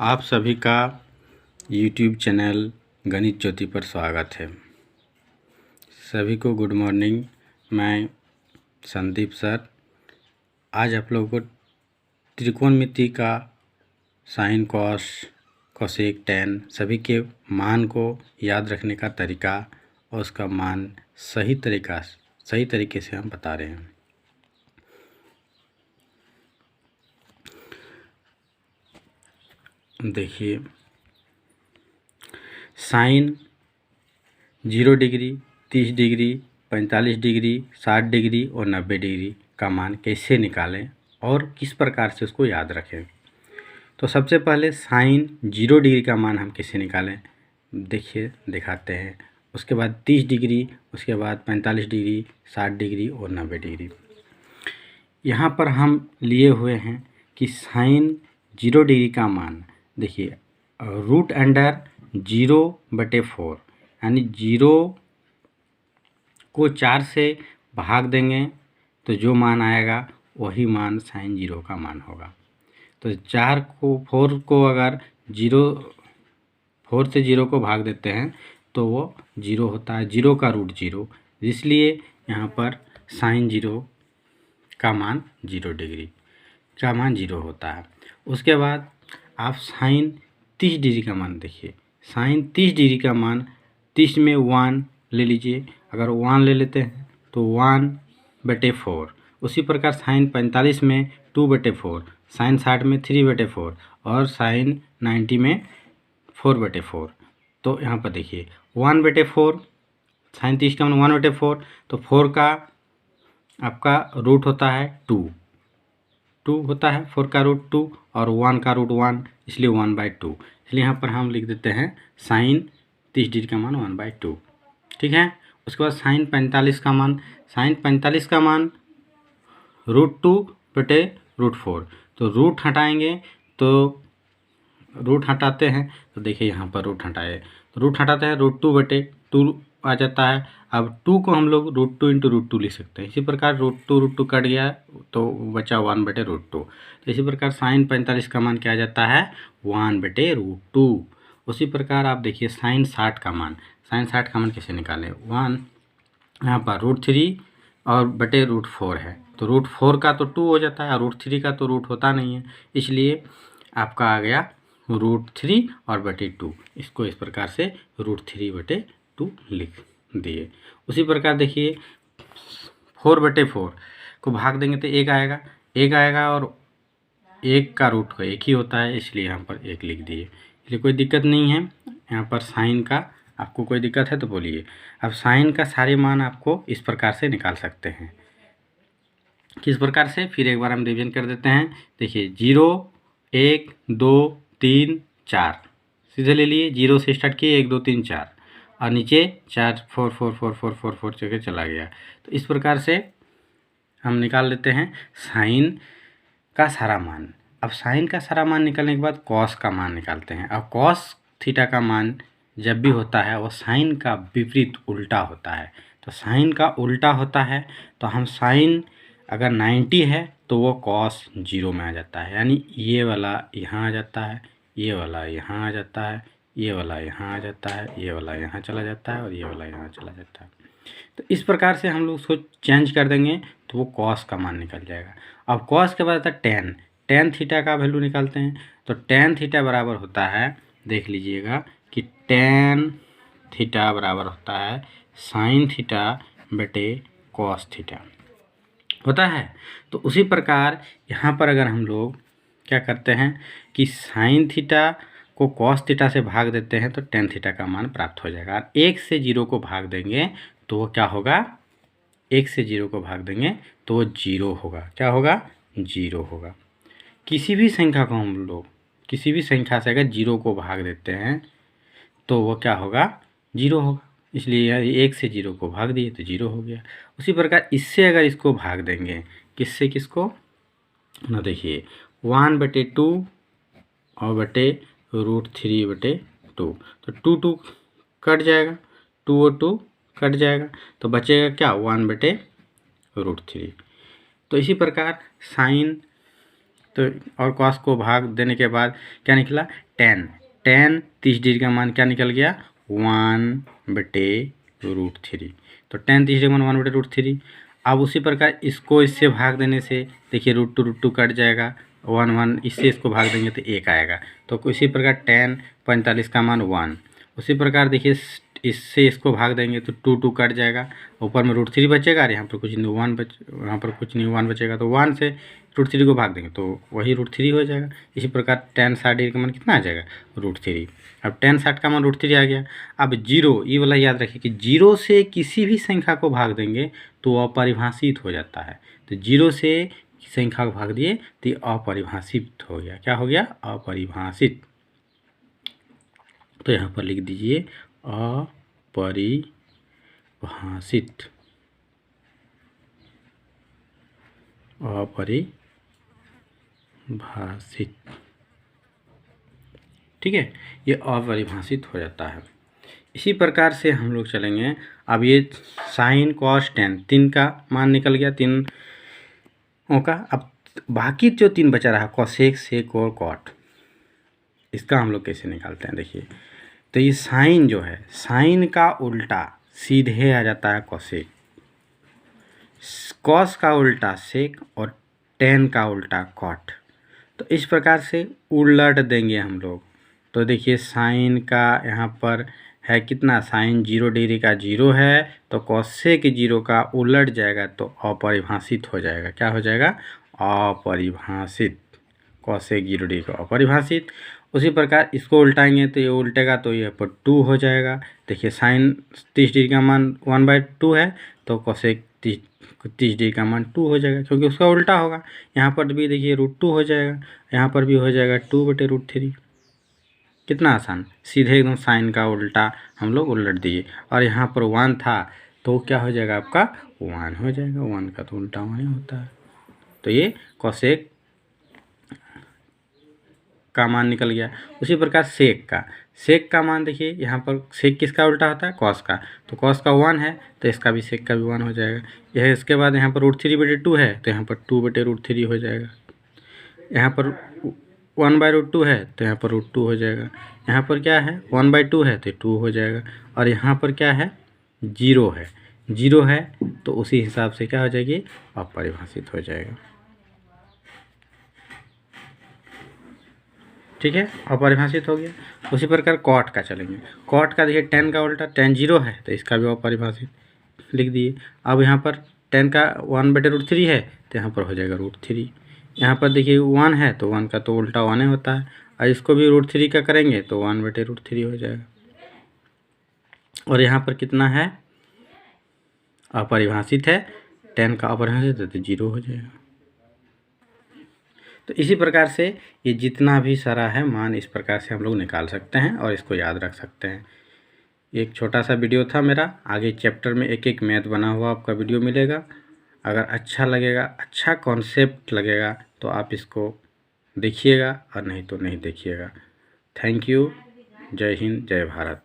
आप सभी का YouTube चैनल गणित ज्योति पर स्वागत है। सभी को गुड मॉर्निंग। मैं संदीप सर आज आप लोगों को त्रिकोणमिति का साइन, कॉस, कोसेक, टैन सभी के मान को याद रखने का तरीका और उसका मान सही तरीके से हम बता रहे हैं। देखिए, sine 0 degree, 30 degree, 45 degree, 60 degree और 90 डिग्री का मान कैसे निकालें और किस प्रकार से उसको याद रखें। तो सबसे पहले साइन 0 डिग्री का मान हम कैसे निकालें, देखिए दिखाते हैं। उसके बाद 30 डिग्री, उसके बाद 45 डिग्री, 60 डिग्री और 90 डिग्री। यहाँ पर हम लिए हुए हैं कि साइन 0 डिग्री का मान देखिए रूट अंडर 0/4 यानी 0 को 4 से भाग देंगे तो जो मान आएगा वही मान साइन 0 का मान होगा। तो 4 को अगर 4 से 0 को भाग देते हैं तो वो 0 होता है, 0 का रूट 0, इसलिए यहाँ पर साइन 0 का मान 0 डिग्री का मान 0 होता है। उसके बाद आप साइन 30 डिग्री का मान देखिए। साइन 30 डिग्री का मान 30 में 1 ले लीजिए, अगर 1 ले लेते हैं तो 1/4। उसी प्रकार साइन 45 में 2/4, साइन 60 में 3/4 और साइन 90 में 4/4। तो यहाँ पर देखिए 1/4, साइन 30 का मान 1/4, तो 4 का आपका रूट होता है 2 होता है, 4 का रूट 2 और 1 का रूट 1, इसलिए 1/2। इसलिए यहाँ पर हम लिख देते हैं साइन 30 डिग्री का मान 1/2। ठीक है। उसके बाद साइन 45 का मान, साइन 45 का मान √2/√4। तो रूट हटाएंगे तो रूट हटाते हैं तो देखिए यहाँ पर रूट हटाए तो रूट हटाते हैं √2/2 आ जाता है। अब 2 को हम लोग √2 × √2 लिख सकते हैं। इसी प्रकार √2 कट गया तो बचा 1/√2। तो इसी प्रकार साइन 45 का मान क्या आ जाता है 1/√2। उसी प्रकार आप देखिए साइन 60 का मान, साइन 60 का मान कैसे निकालें। 1 यहाँ पर √3 और /√4 है, तो √4 का तो 2 हो जाता है और √3 का तो रूट होता नहीं है, इसलिए आपका आ गया √3 और /2। इसको इस प्रकार से √3/2 लिख दिए। उसी प्रकार देखिए 4/4 को भाग देंगे तो 1 आएगा और 1 का रूट का 1 ही होता है, इसलिए यहाँ पर 1 लिख दिए। इसलिए कोई दिक्कत नहीं है। यहाँ पर साइन का आपको कोई दिक्कत है तो बोलिए। अब साइन का सारे मान आपको इस प्रकार से निकाल सकते हैं। किस प्रकार से, फिर एक बार हम रिवीजन कर देते हैं। देखिए 0, 1, 2, 3, 4 सीधे ले लिए, 0 से स्टार्ट किए, 1, 2, 3, 4 और नीचे 4, 4, 4, 4, 4, 4, 4 जगह चला गया। तो इस प्रकार से हम निकाल लेते हैं साइन का सारा मान। अब साइन का सारा मान निकालने के बाद कॉस का मान निकालते हैं। अब कॉस थीटा का मान जब भी होता है वो साइन का विपरीत उल्टा होता है। तो साइन का उल्टा होता है तो हम साइन अगर 90 है तो वो कॉस 0 में आ जाता है, यानी ये वाला यहाँ आ जाता है, ये वाला यहाँ आ जाता है, ये वाला यहाँ आ जाता है, ये वाला यहाँ चला जाता है और ये वाला यहाँ चला जाता है। तो इस प्रकार से हम लोग उसको चेंज कर देंगे तो वो कॉस का मान निकल जाएगा। अब कॉस के बाद आता है टेन थीटा का वैल्यू निकालते हैं। तो टेन थीटा बराबर होता है, देख लीजिएगा कि टेन थीटा बराबर होता है साइन थीटा बटे कॉस थीटा होता है। तो उसी प्रकार यहाँ पर अगर हम लोग क्या करते हैं कि साइन थीटा को कॉस थीटा से भाग देते हैं तो टेन थीटा का मान प्राप्त हो जाएगा। 1 से 0 को भाग देंगे तो वो क्या होगा, 1 से 0 को भाग देंगे तो वो 0 होगा। क्या होगा, 0 होगा। किसी भी संख्या को हम लोग किसी भी संख्या से अगर 0 को भाग देते हैं तो वो क्या होगा, 0 होगा। इसलिए 1 से 0 को भाग दिए तो 0 हो गया। उसी प्रकार इससे अगर इसको भाग देंगे, किससे किसको ना, देखिए 1/2 और बटे √3/2, तो 2 कट जाएगा, 2 और 2 कट जाएगा तो बचेगा क्या 1/√3। तो इसी प्रकार साइन तो और कॉस को भाग देने के बाद क्या निकला, 10 30 डिग्री का मान क्या निकल गया 1/√3। तो 10 30 डिग्री का मान 1/√3। अब उसी प्रकार इसको इससे भाग देने से देखिए √2 कट जाएगा, 1 इससे इसको भाग देंगे तो 1 आएगा। तो इसी प्रकार 10 45 का मान 1। उसी प्रकार देखिए इससे इसको भाग देंगे तो 2 कट जाएगा, ऊपर में √3 बचेगा और यहाँ पर कुछ नहीं 1 यहाँ पर कुछ नहीं 1 बचेगा। तो 1 से √3 को भाग देंगे तो वही √3 हो जाएगा। इसी प्रकार 10 60 डिग्री का मान कितना आ जाएगा √3। अब 10 60 का मान √3 आ गया। अब 0 ये वाला याद रखिए कि 0 से किसी भी संख्या को भाग देंगे तो अपरिभाषित हो जाता है। तो 0 से संख्या को भाग दिए तो ये अपरिभाषित हो गया। क्या हो गया अपरिभाषित। तो यहाँ पर लिख दीजिए अपरिभाषित। अपरिभाषित ठीक है, ये अपरिभाषित हो जाता है। इसी प्रकार से हम लोग चलेंगे। अब ये साइन कॉस टेन 3 का मान निकल गया 3 का। अब बाकी जो 3 बचा रहा कोसेक सेक और कॉट, इसका हम लोग कैसे निकालते हैं देखिए। तो ये साइन जो है साइन का उल्टा सीधे आ जाता है कोसेक, कॉस का उल्टा सेक और टेन का उल्टा कॉट। तो इस प्रकार से उलट देंगे हम लोग। तो देखिए साइन का यहाँ पर है कितना साइन 0 डिग्री का 0 है, तो कोसेक 0 का उलट जाएगा तो अपरिभाषित हो जाएगा। क्या हो जाएगा अपरिभाषित। कोसेक 0 डिग्री का अपरिभाषित। उसी प्रकार इसको उल्टाएंगे तो ये उल्टेगा तो ये पर 2 हो जाएगा। देखिए साइन 30 डिग्री का मान 1/2 है, तो कोसेक 30 डिग्री का मान 2 हो जाएगा क्योंकि उसका उल्टा होगा। यहाँ पर भी देखिए √2 हो जाएगा, यहाँ पर भी हो जाएगा 2/√3। कितना आसान, सीधे एकदम साइन का उल्टा हम लोग उलट दिए। और यहाँ पर 1 था तो क्या हो जाएगा आपका 1 हो जाएगा, 1 का तो उल्टा 1 होता है। तो ये कोसेक का मान निकल गया। उसी प्रकार सेक का मान देखिए यहाँ पर सेक किसका उल्टा होता है कॉस का, तो कॉस का 1 है तो इसका भी सेक का भी 1 हो जाएगा। यह इसके बाद यहाँ पर √3/2 है तो यहाँ पर 2/√3 हो जाएगा। यहाँ पर 1/√2 है तो यहाँ पर √2 हो जाएगा। यहाँ पर क्या है 1/2 है तो 2 हो जाएगा। और यहाँ पर क्या है 0 है तो उसी हिसाब से क्या हो जाएगी अपरिभाषित हो जाएगा। ठीक है, अपरिभाषित हो गया। उसी प्रकार कॉट का चलेंगे। कॉट का देखिए 10 का उल्टा 10 0 है तो इसका भी अपरिभाषित लिख दिए। अब यहाँ पर 10 का 1/√3 है तो यहाँ पर हो जाएगा √3। यहाँ पर देखिए 1 है तो 1 का तो उल्टा 1 होता है, और इसको भी √3 का करेंगे तो 1/√3 हो जाएगा। और यहाँ पर कितना है अपरिभाषित है, 10 का अपरिभाषित है तो 0 हो जाएगा। तो इसी प्रकार से ये जितना भी सारा है मान इस प्रकार से हम लोग निकाल सकते हैं और इसको याद रख सकते हैं। एक छोटा सा वीडियो था मेरा, आगे चैप्टर में एक एक मैथ बना हुआ आपका वीडियो मिलेगा। अगर अच्छा लगेगा, अच्छा कॉन्सेप्ट लगेगा तो आप इसको देखिएगा और नहीं तो नहीं देखिएगा। Thank you. जय हिंद, जय भारत।